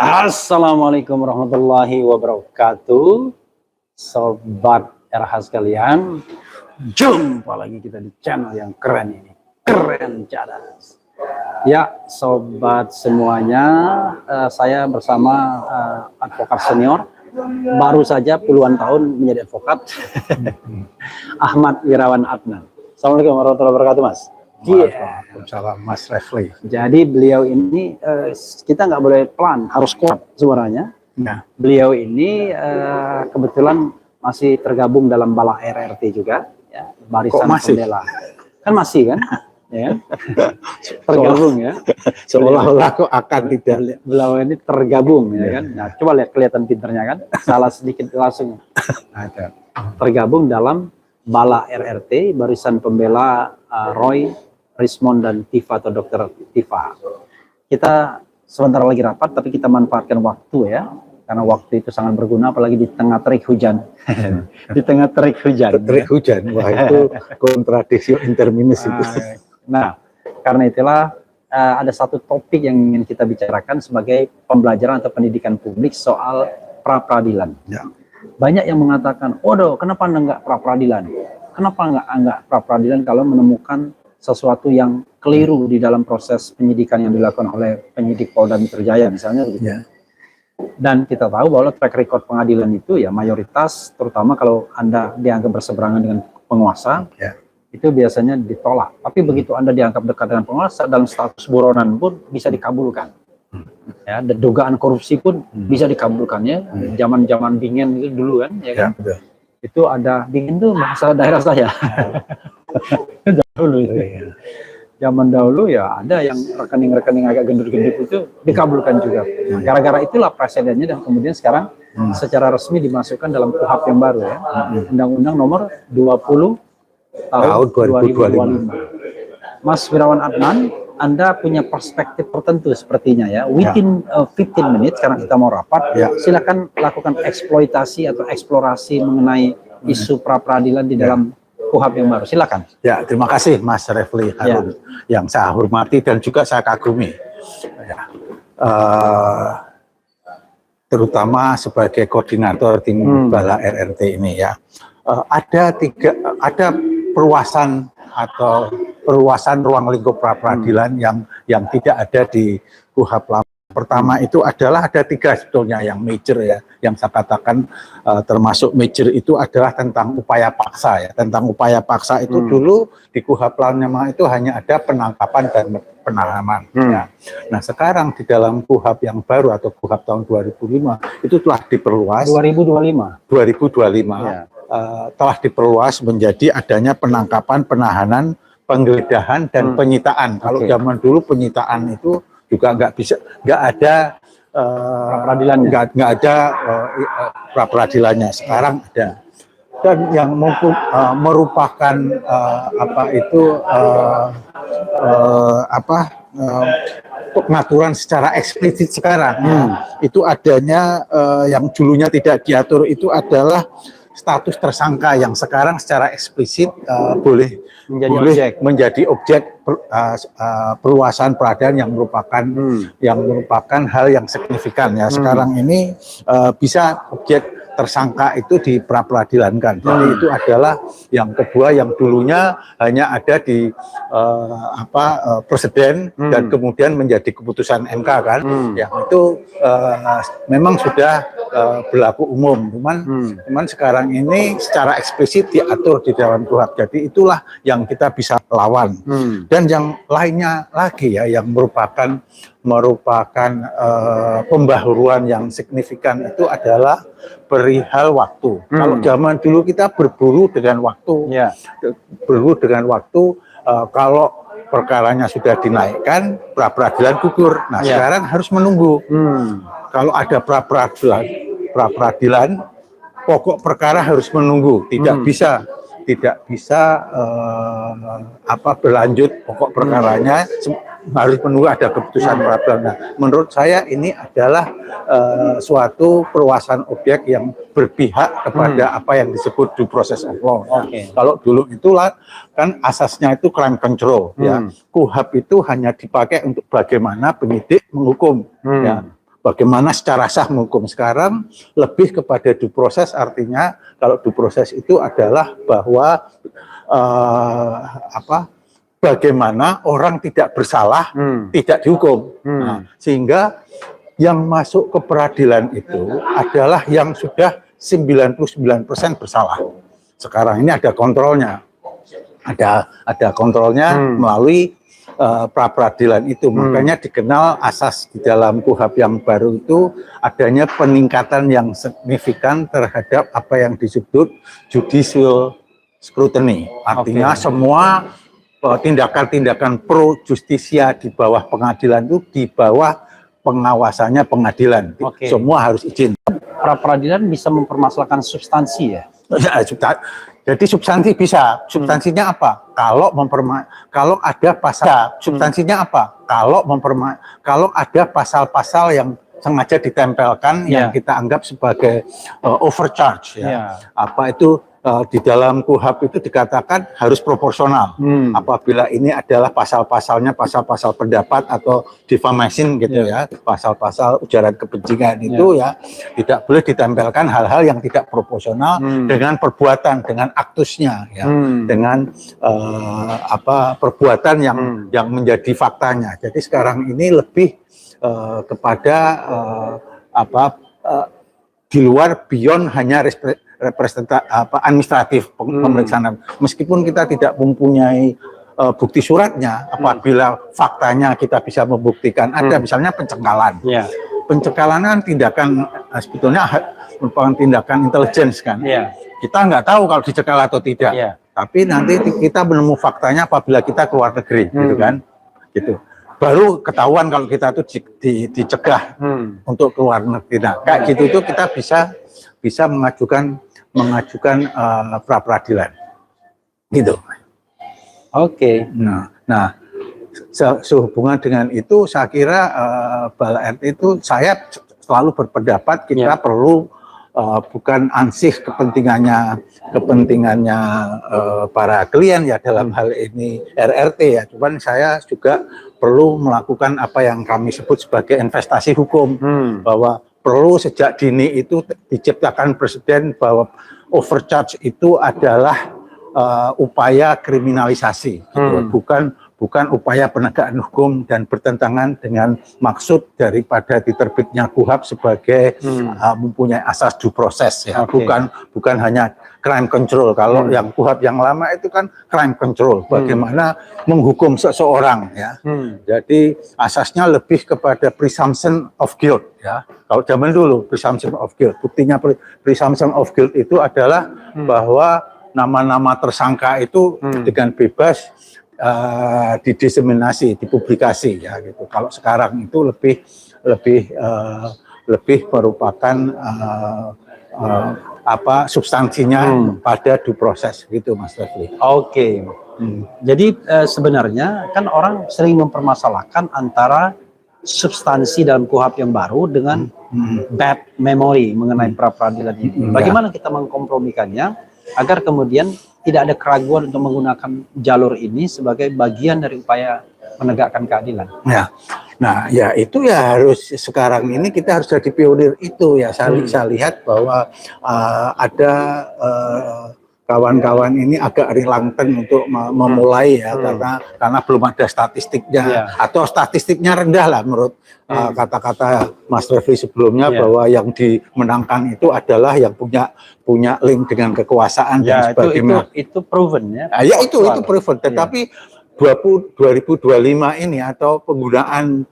Assalamualaikum warahmatullahi wabarakatuh. Sobat RH sekalian, jumpa lagi kita di channel yang keren ini, Keren Cadas. Ya, sobat semuanya, saya bersama advokat senior, baru saja puluhan tahun menjadi advokat, Ahmad Wirawan Adnan. Assalamualaikum warahmatullahi wabarakatuh, Mas. Waalaikumsalam, Mas Refli. Jadi beliau ini kita nggak boleh pelan, harus kuat suaranya. Nah, Beliau ini kebetulan masih tergabung dalam Bala RRT juga, ya, Barisan Pembela. Kan masih kan, ya, tergabung ya. Seolah-olah kok akan tidak. Beliau ini tergabung, ya kan. Nah, coba lihat kelihatan pinternya kan, salah sedikit langsung Ada. tergabung dalam Bala RRT, Barisan Pembela Roy, Rismond dan Tifa atau Dokter Tifa. Kita sebentar lagi rapat, tapi kita manfaatkan waktu ya, karena waktu itu sangat berguna, apalagi di tengah terik hujan. Di tengah terik hujan. Terik hujan, wah itu kontradiksi interminus itu. Nah, karena itulah ada satu topik yang ingin kita bicarakan sebagai pembelajaran atau pendidikan publik soal pra-peradilan. Ya. Banyak yang mengatakan, "Waduh, kenapa enggak pra-peradilan? Kenapa enggak pra-peradilan kalau menemukan sesuatu yang keliru di dalam proses penyidikan yang dilakukan oleh penyidik Polda Metro Jaya misalnya begitu." Ya. Dan kita tahu bahwa track record pengadilan itu ya mayoritas, terutama kalau Anda dianggap berseberangan dengan penguasa, Ya. itu biasanya ditolak. Tapi begitu Anda dianggap dekat dengan penguasa, dalam status buronan pun bisa dikabulkan. Ya, dan dugaan korupsi pun bisa dikabulkannya. Zaman-zaman Bingen itu dulu kan, ya kan? Ya, betul. Itu ada, Bingen itu bahasa daerah saya. Dahulu itu. Zaman dahulu ya ada yang rekening-rekening agak gendut-gendut itu dikabulkan juga. Nah, gara-gara itulah presidennya dan kemudian sekarang secara resmi dimasukkan dalam KUHP yang baru ya. Undang-Undang nomor 20 tahun 2025. Mas Wirawan Adnan, Anda punya perspektif tertentu sepertinya ya. Within 15 menit sekarang kita mau rapat, silakan lakukan eksploitasi atau eksplorasi mengenai isu pra-peradilan di dalam KUHP yang baru. Silakan. Ya, terima kasih Mas Refli Harun, yang saya hormati dan juga saya kagumi. Ya. Terutama sebagai koordinator tim Bala RRT ini ya. Ada perluasan atau perluasan ruang lingkup pra-peradilan yang tidak ada di KUHP lama. Pertama itu adalah ada 3 sebetulnya yang major ya, yang saya katakan termasuk major itu adalah tentang upaya paksa ya. Tentang upaya paksa itu dulu di KUHP lama itu hanya ada penangkapan dan penahanan. Ya. Nah sekarang di dalam KUHP yang baru atau KUHP tahun 2005 itu telah diperluas. 2025. Ya. Telah diperluas menjadi adanya penangkapan, penahanan, penggeledahan dan penyitaan. Kalau zaman dulu penyitaan itu juga nggak ada peradilannya. nggak ada pra peradilannya. Sekarang ada, dan yang merupakan pengaturan secara eksplisit sekarang itu adanya yang dulunya tidak diatur itu adalah status tersangka yang sekarang secara eksplisit boleh menjadi objek perluasan peradilan yang merupakan hal yang signifikan ya. Sekarang ini bisa objek tersangka itu di pra-peradilankan. Jadi itu adalah yang kedua, yang dulunya hanya ada di presiden dan kemudian menjadi keputusan MK kan. Yang itu memang sudah berlaku umum. Cuman sekarang ini secara eksplisit diatur di dalam KUHP. Jadi itulah yang kita bisa lawan. Dan yang lainnya lagi ya yang merupakan pembaharuan yang signifikan itu adalah perihal waktu. Kalau zaman dulu kita berburu dengan waktu, kalau perkaranya sudah dinaikkan, pra-peradilan gugur. Nah sekarang harus menunggu. Kalau ada pra-peradilan, pokok perkara harus menunggu, tidak bisa berlanjut pokok perkaranya, harus menunggu ada keputusan peradilan. Nah, menurut saya ini adalah suatu perluasan objek yang berpihak kepada apa yang disebut due process of law. Kalau dulu itulah kan asasnya itu crime control, ya. KUHP itu hanya dipakai untuk bagaimana penyidik menghukum, ya. bagaimana secara sah menghukum. Sekarang lebih kepada due process, artinya kalau due process itu adalah bahwa bagaimana orang tidak bersalah tidak dihukum. Nah, sehingga yang masuk ke peradilan itu adalah yang sudah 99% bersalah. Sekarang ini ada kontrolnya. Ada kontrolnya melalui pra peradilan itu. Makanya dikenal asas di dalam KUHP yang baru itu adanya peningkatan yang signifikan terhadap apa yang disebut judicial scrutiny. Artinya semua tindakan-tindakan pro justisia di bawah pengadilan itu di bawah pengawasannya pengadilan. Semua harus izin. Pra peradilan bisa mempermasalahkan substansi ya? Jadi substansi bisa. Substansinya apa? Kalau ada pasal. Substansinya apa? Kalau ada pasal-pasal yang sengaja ditempelkan yang kita anggap sebagai overcharge ya. Apa itu di dalam KUHP itu dikatakan harus proporsional. Apabila ini adalah pasal-pasalnya pasal-pasal pendapat atau defamation gitu ya, pasal-pasal ujaran kebencian itu ya tidak boleh ditempelkan hal-hal yang tidak proporsional dengan perbuatan, dengan aktusnya ya, dengan perbuatan yang menjadi faktanya. Jadi sekarang ini lebih kepada di luar beyond hanya administratif pemeriksaan. Meskipun kita tidak mempunyai bukti suratnya, apabila faktanya kita bisa membuktikan ada misalnya pencekalan. Pencekalan kan tindakan sebetulnya merupakan tindakan intelligence kan. Kita nggak tahu kalau dicekal atau tidak. Tapi nanti kita menemu faktanya apabila kita keluar negeri, gitu kan? Gitu. Baru ketahuan kalau kita tuh dicegah untuk keluar negeri. Nah, kayak gitu itu kita bisa mengajukan pra peradilan, gitu. Nah, sehubungan dengan itu, saya kira BAL RT itu saya selalu berpendapat kita perlu bukan ansih kepentingannya para klien ya dalam hal ini RRT ya. Cuman saya juga perlu melakukan apa yang kami sebut sebagai investasi hukum, bahwa perlu sejak dini itu diciptakan presiden bahwa overcharge itu adalah upaya kriminalisasi, gitu. Bukan upaya penegakan hukum dan bertentangan dengan maksud daripada diterbitnya KUHP sebagai mempunyai asas due process ya. Bukan hanya crime control. Kalau yang KUHP yang lama itu kan crime control, bagaimana menghukum seseorang ya. Jadi asasnya lebih kepada presumption of guilt ya. Kalau zaman dulu presumption of guilt, buktinya presumption of guilt itu adalah bahwa nama-nama tersangka itu dengan bebas didiseminasi, dipublikasi ya gitu. Kalau sekarang itu lebih merupakan substansinya pada due process gitu, Mas Refli. Jadi sebenarnya kan orang sering mempermasalahkan antara substansi dalam KUHP yang baru dengan bad memory mengenai pra peradilan ini. Bagaimana kita mengkompromikannya agar kemudian tidak ada keraguan untuk menggunakan jalur ini sebagai bagian dari upaya menegakkan keadilan. Nah, ya itu ya harus sekarang ini kita harus jadi pionir itu ya. Saya lihat bahwa ada kawan-kawan ini agak reluctant untuk memulai ya karena belum ada statistiknya atau statistiknya rendah lah menurut kata-kata Mas Refli sebelumnya bahwa yang dimenangkan itu adalah yang punya link dengan kekuasaan dan sebagainya. Itu proven ya. Ya itu proven. Tetapi 2025 ini atau penggunaan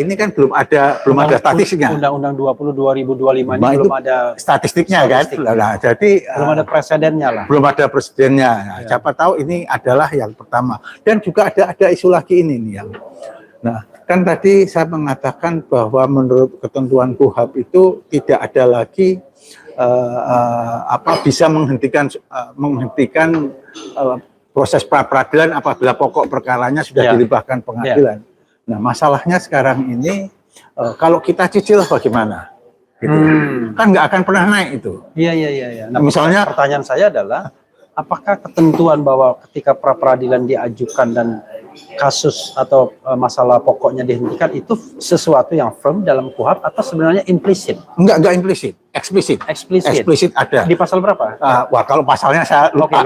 ini kan belum ada statistiknya. Undang-Undang 20 2025 ini belum ada statistiknya kan. Nah, jadi belum ada presidennya lah. Belum ada presidennya. Nah, siapa tahu ini adalah yang pertama. Dan juga ada isu lagi ini nih yang. Nah, kan tadi saya mengatakan bahwa menurut ketentuan KUHP itu tidak ada lagi bisa menghentikan proses pra peradilan apabila pokok perkaranya sudah dilimpahkan pengadilan. Nah, masalahnya sekarang ini kalau kita cicil bagaimana? Gitu. Kan nggak akan pernah naik itu. Iya. Nah, misalnya pertanyaan saya adalah apakah ketentuan bahwa ketika pra peradilan diajukan dan kasus atau masalah pokoknya dihentikan itu sesuatu yang firm dalam KUHP atau sebenarnya implisit? Enggak implisit, eksplisit. Eksplisit. Eksplisit ada. Di pasal berapa? Wah, kalau pasalnya saya Oke, lupa.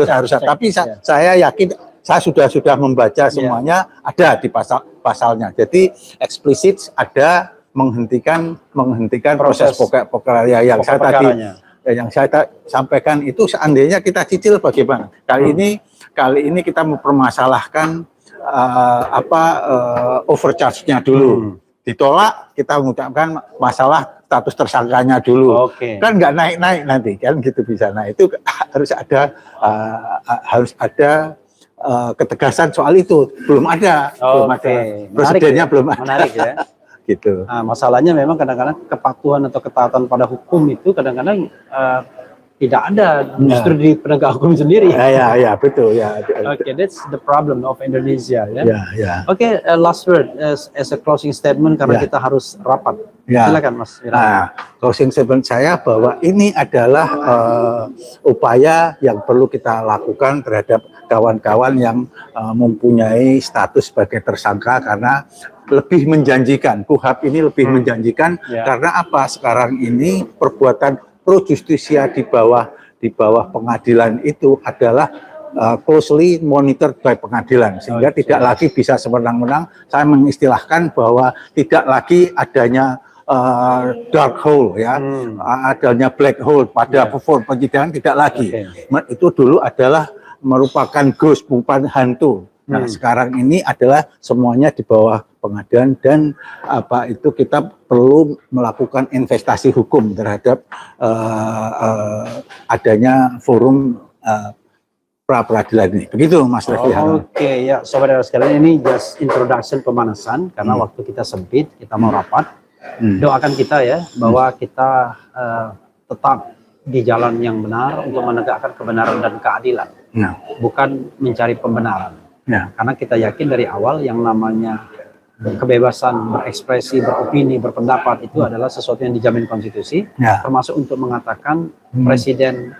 harus. Tapi saya yakin saya sudah membaca semuanya, ada di pasalnya. Jadi eksplisit ada menghentikan proses pokok yang saya tadi yang saya sampaikan itu. Seandainya kita cicil bagaimana? Kali ini kita mempermasalahkan overcharge-nya dulu. Ditolak, kita mengucapkan masalah status tersangkanya dulu. Kan nggak naik nanti kan gitu bisa. Nah, itu harus ada ketegasan soal itu. Belum ada. Presidennya belum ada. Menarik ya. Gitu. Nah, masalahnya memang kadang-kadang kepatuhan atau ketaatan pada hukum itu kadang-kadang tidak ada, justru di penegak hukum sendiri. Ya, betul ya. Okay, that's the problem of Indonesia ya. Ya. Okay, last word as a closing statement karena kita harus rapat. Silakan Mas Wiranto. Nah, closing statement saya bahwa ini adalah upaya yang perlu kita lakukan terhadap kawan-kawan yang mempunyai status sebagai tersangka, karena lebih menjanjikan. KUHP ini lebih menjanjikan karena apa? Sekarang ini perbuatan pro justisia di bawah pengadilan itu adalah closely monitored by pengadilan, sehingga tidak lagi bisa sewenang-wenang. Saya mengistilahkan bahwa tidak lagi adanya dark hole ya, adanya black hole pada penyidikan, tidak lagi. Itu dulu adalah merupakan ghost, bukan hantu. Nah, sekarang ini adalah semuanya di bawah pengadilan, dan kita perlu melakukan investasi hukum terhadap adanya forum pra peradilan ini. Begitu Mas Refli. Oke, ya saudara sekalian, ini just introduction pemanasan karena waktu kita sempit, kita mau rapat. Doakan kita ya bahwa kita tetap di jalan yang benar untuk menegakkan kebenaran dan keadilan, bukan mencari pembenaran. Karena kita yakin dari awal yang namanya kebebasan berekspresi, beropini, berpendapat itu adalah sesuatu yang dijamin konstitusi, termasuk untuk mengatakan Presiden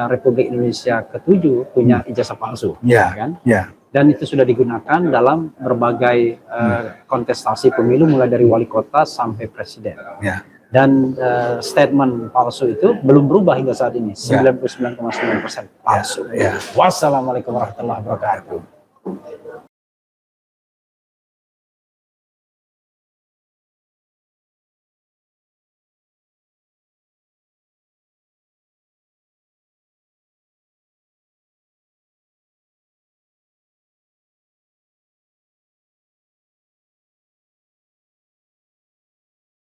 Republik Indonesia ke-7 punya ijazah palsu, kan? Dan itu sudah digunakan dalam berbagai kontestasi pemilu, mulai dari wali kota sampai presiden. Dan statement palsu itu belum berubah hingga saat ini, 99,9% palsu. Wassalamualaikum warahmatullahi wabarakatuh.